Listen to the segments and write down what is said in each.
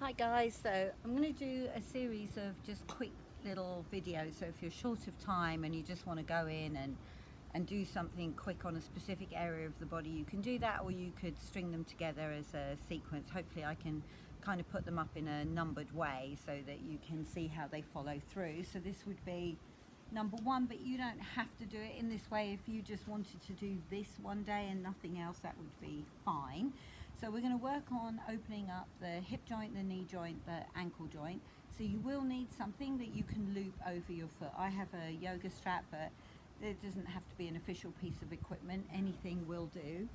Hi guys, so I'm going to do a series of just quick little videos. So if you're short of time and you just want to go in and do something quick on a specific area of the body, you can do that, or you could string them together as a sequence. Hopefully I can kind of put them up in a numbered way so that you can see how they follow through. So this would be number one, but you don't have to do it in this way. If you just wanted to do this one day and nothing else, that would be fine. So we're going to work on opening up the hip joint, the knee joint, the ankle joint. So you will need something that you can loop over your foot. I have a yoga strap, but it doesn't have to be an official piece of equipment. Anything will do.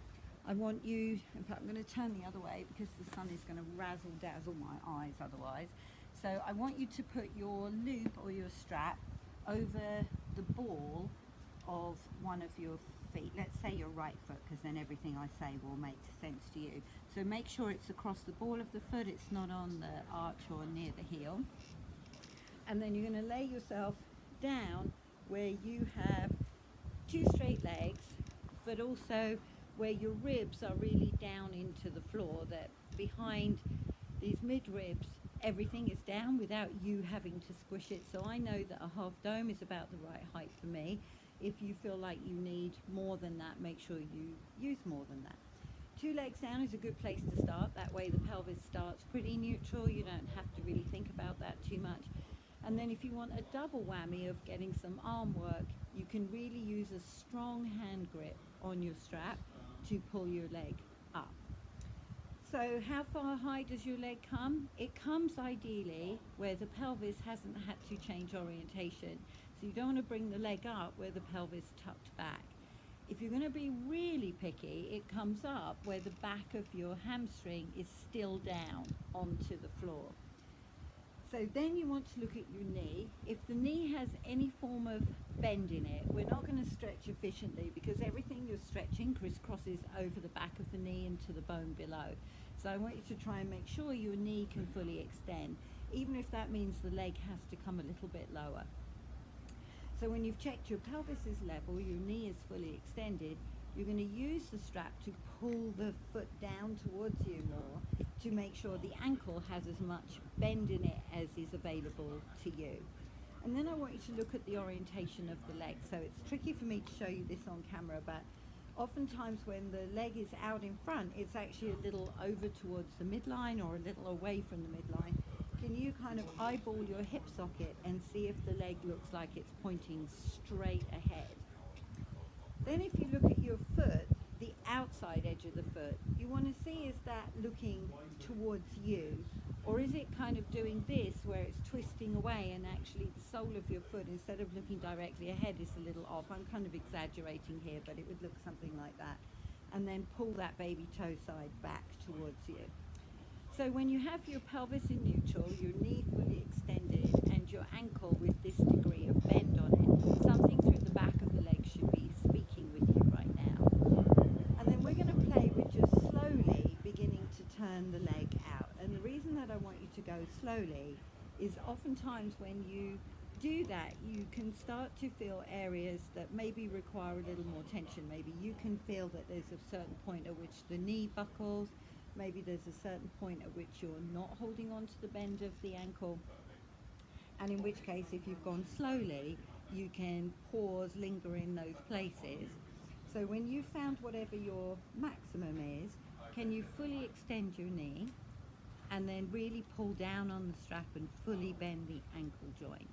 I want you, in fact I'm going to turn the other way because the sun is going to razzle dazzle my eyes otherwise. So I want you to put your loop or your strap over the ball of one of your feet. Let's say your right foot, because then everything I say will make sense to you. So make sure it's across the ball of the foot, it's not on the arch or near the heel. And then you're going to lay yourself down where you have two straight legs, but also where your ribs are really down into the floor, that behind these mid ribs everything is down without you having to squish it. So I know that a half dome is about the right height for me. If you feel like you need more than that, make sure you use more than that. Two legs down is a good place to start. That way the pelvis starts pretty neutral. You don't have to really think about that too much. And then if you want a double whammy of getting some arm work, you can really use a strong hand grip on your strap to pull your leg up. So how far high does your leg come? It comes ideally where the pelvis hasn't had to change orientation. So you don't want to bring the leg up where the pelvis tucked back. If you're going to be really picky, it comes up where the back of your hamstring is still down onto the floor. So then you want to look at your knee. If the knee has any form of bend in it, we're not going to stretch efficiently because everything you're stretching crisscrosses over the back of the knee into the bone below. So I want you to try and make sure your knee can fully extend, even if that means the leg has to come a little bit lower. So when you've checked your pelvis is level, your knee is fully extended, you're going to use the strap to pull the foot down towards you more to make sure the ankle has as much bend in it as is available to you. And then I want you to look at the orientation of the leg. So it's tricky for me to show you this on camera, but oftentimes when the leg is out in front, it's actually a little over towards the midline or a little away from the midline. Can you kind of eyeball your hip socket and see if the leg looks like it's pointing straight ahead? Then if you look at your foot, the outside edge of the foot, you want to see, is that looking towards you? Or is it kind of doing this where it's twisting away and actually the sole of your foot, instead of looking directly ahead, is a little off? I'm kind of exaggerating here, but it would look something like that. And then pull that baby toe side back towards you. So when you have your pelvis in neutral, your knee fully extended, and your ankle with this degree of bend on it, something through the back of the leg should be speaking with you right now. And then we're going to play with just slowly beginning to turn the leg out. And the reason that I want you to go slowly is oftentimes when you do that, you can start to feel areas that maybe require a little more tension. Maybe you can feel that there's a certain point at which the knee buckles. Maybe there's a certain point at which you're not holding on to the bend of the ankle. And in which case, if you've gone slowly, you can pause, linger in those places. So when you've found whatever your maximum is, can you fully extend your knee and then really pull down on the strap and fully bend the ankle joint?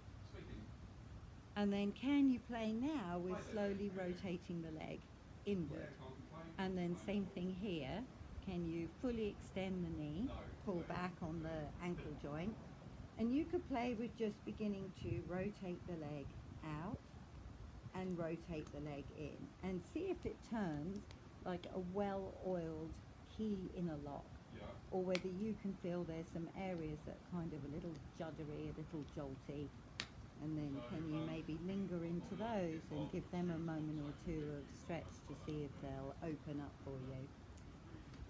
And then can you play now with slowly rotating the leg inward? And then same thing here. Can you fully extend the knee, pull back on the ankle joint? And you could play with just beginning to rotate the leg out and rotate the leg in, and see if it turns like a well-oiled key in a lock, or whether you can feel there's some areas that are kind of a little juddery, a little jolty. And then can you maybe linger into those and give them a moment or two of stretch to see if they'll open up for you.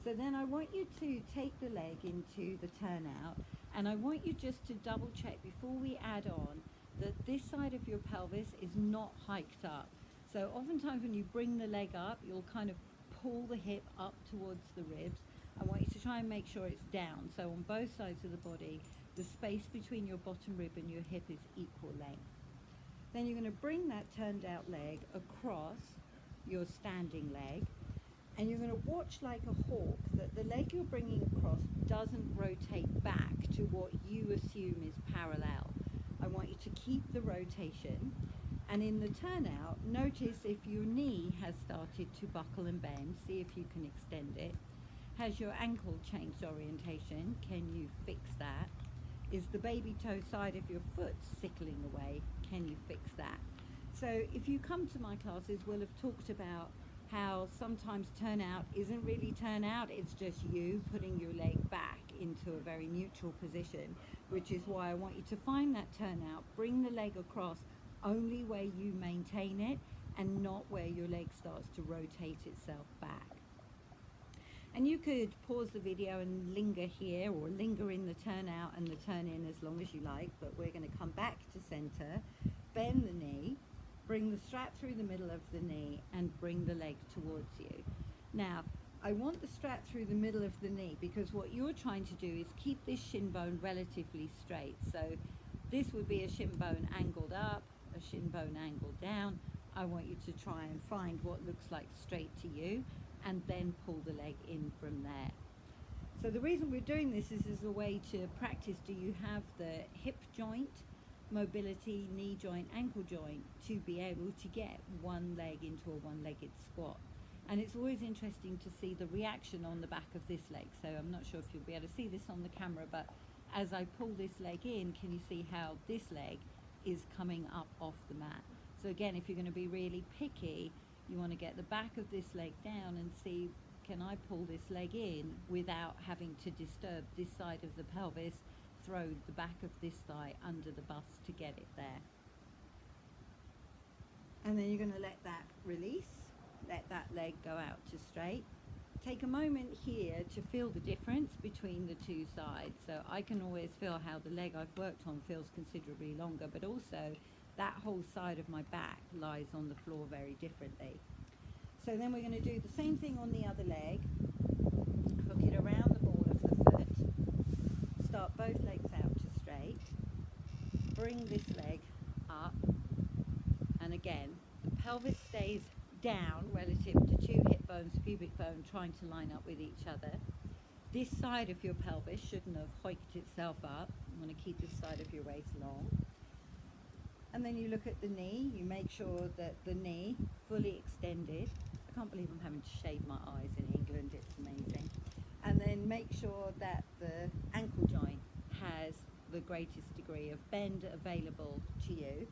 So then I want you to take the leg into the turnout, and I want you just to double check before we add on that this side of your pelvis is not hiked up. So oftentimes when you bring the leg up, you'll kind of pull the hip up towards the ribs. I want you to try and make sure it's down. So on both sides of the body, the space between your bottom rib and your hip is equal length. Then you're going to bring that turned out leg across your standing leg, and you're going to watch like a hawk that the leg you're bringing across doesn't rotate back to what you assume is parallel. I want you to keep the rotation, and in the turnout, notice if your knee has started to buckle and bend, see if you can extend it. Has your ankle changed orientation? Can you fix that? Is the baby toe side of your foot sickling away? Can you fix that? So if you come to my classes, we'll have talked about how sometimes turnout isn't really turnout, it's just you putting your leg back into a very neutral position, which is why I want you to find that turnout, bring the leg across only where you maintain it and not where your leg starts to rotate itself back. And you could pause the video and linger here, or linger in the turnout and the turn in as long as you like, but we're going to come back to center, bend the knee, bring the strap through the middle of the knee and bring the leg towards you. Now, I want the strap through the middle of the knee because what you're trying to do is keep this shin bone relatively straight. So this would be a shin bone angled up, a shin bone angled down. I want you to try and find what looks like straight to you and then pull the leg in from there. So the reason we're doing this is as a way to practice, do you have the hip joint mobility, knee joint, ankle joint to be able to get one leg into a one-legged squat. And it's always interesting to see the reaction on the back of this leg. So I'm not sure if you'll be able to see this on the camera, but as I pull this leg in, can you see how this leg is coming up off the mat? So again, if you're going to be really picky, you want to get the back of this leg down and see, can I pull this leg in without having to disturb this side of the pelvis, throw the back of this thigh under the bust to get it there. And then you're going to let that release, let that leg go out to straight. Take a moment here to feel the difference between the two sides. So I can always feel how the leg I've worked on feels considerably longer, but also that whole side of my back lies on the floor very differently. So then we're going to do the same thing on the other leg. Hook it around the ball of the foot. Start both legs out to straight. Bring this leg up. And again, the pelvis stays down relative to two hip bones, pubic bone, trying to line up with each other. This side of your pelvis shouldn't have hoiked itself up. You want to keep this side of your waist long. And then you look at the knee, you make sure that the knee fully extended. I can't believe I'm having to shade my eyes in England, it's amazing. And then make sure that the ankle joint has the greatest degree of bend available to you.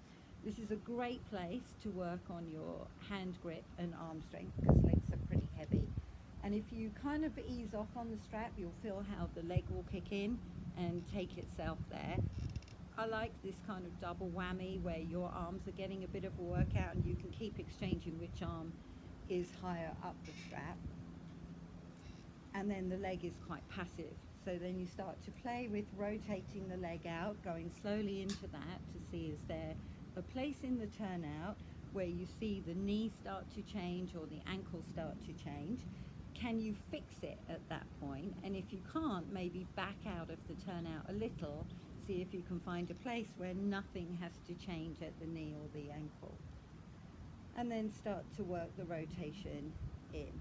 This is a great place to work on your hand grip and arm strength because legs are pretty heavy. And if you kind of ease off on the strap, you'll feel how the leg will kick in and take itself there. I like this kind of double whammy where your arms are getting a bit of a workout and you can keep exchanging which arm is higher up the strap. And then the leg is quite passive. So then you start to play with rotating the leg out, going slowly into that to see is there a place in the turnout where you see the knee start to change or the ankle start to change. Can you fix it at that point? And if you can't, maybe back out of the turnout a little. See if you can find a place where nothing has to change at the knee or the ankle. And then start to work the rotation in.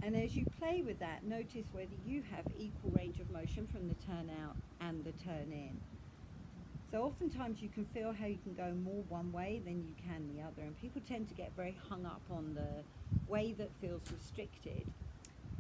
And as you play with that, notice whether you have equal range of motion from the turn out and the turn in. So oftentimes you can feel how you can go more one way than you can the other. And people tend to get very hung up on the way that feels restricted.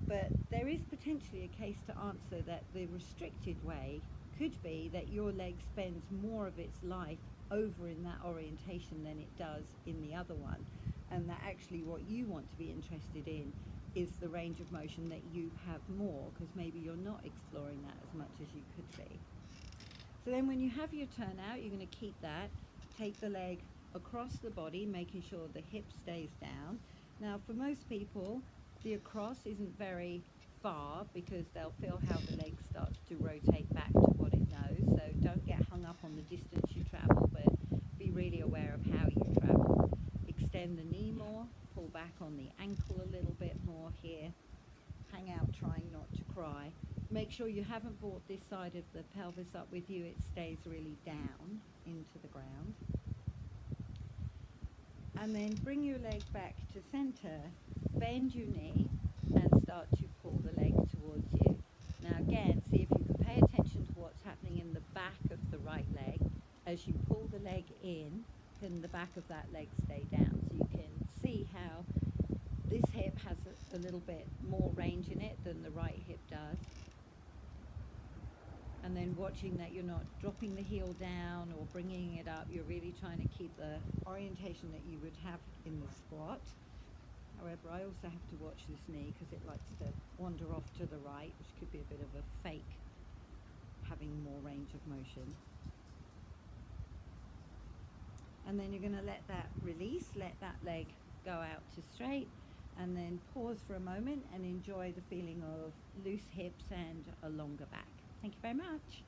But there is potentially a case to answer that the restricted way could be that your leg spends more of its life over in that orientation than it does in the other one, and that actually what you want to be interested in is the range of motion that you have more, because maybe you're not exploring that as much as you could be. So then when you have your turn out, you're going to keep that, take the leg across the body, making sure the hip stays down. Now for most people, the across isn't very far because they'll feel how the leg starts to rotate back to what it knows. So don't get hung up on the distance you travel, but be really aware of how you travel. Extend the knee more, pull back on the ankle a little bit more here. hang out trying not to cry. Make sure you haven't brought this side of the pelvis up with you. It stays really down into the ground. And then bring your leg back to center, bend your knee, and start to pull the leg towards you. Now again, see if you can pay attention to what's happening in the back of the right leg. As you pull the leg in, can the back of that leg stay down? So you can see how this hip has a little bit more range in it than the right hip does. And then watching that you're not dropping the heel down or bringing it up. You're really trying to keep the orientation that you would have in the squat. However, I also have to watch this knee because it likes to wander off to the right, which could be a bit of a fake having more range of motion. And then you're going to let that release, let that leg go out to straight, and then pause for a moment and enjoy the feeling of loose hips and a longer back. Thank you very much.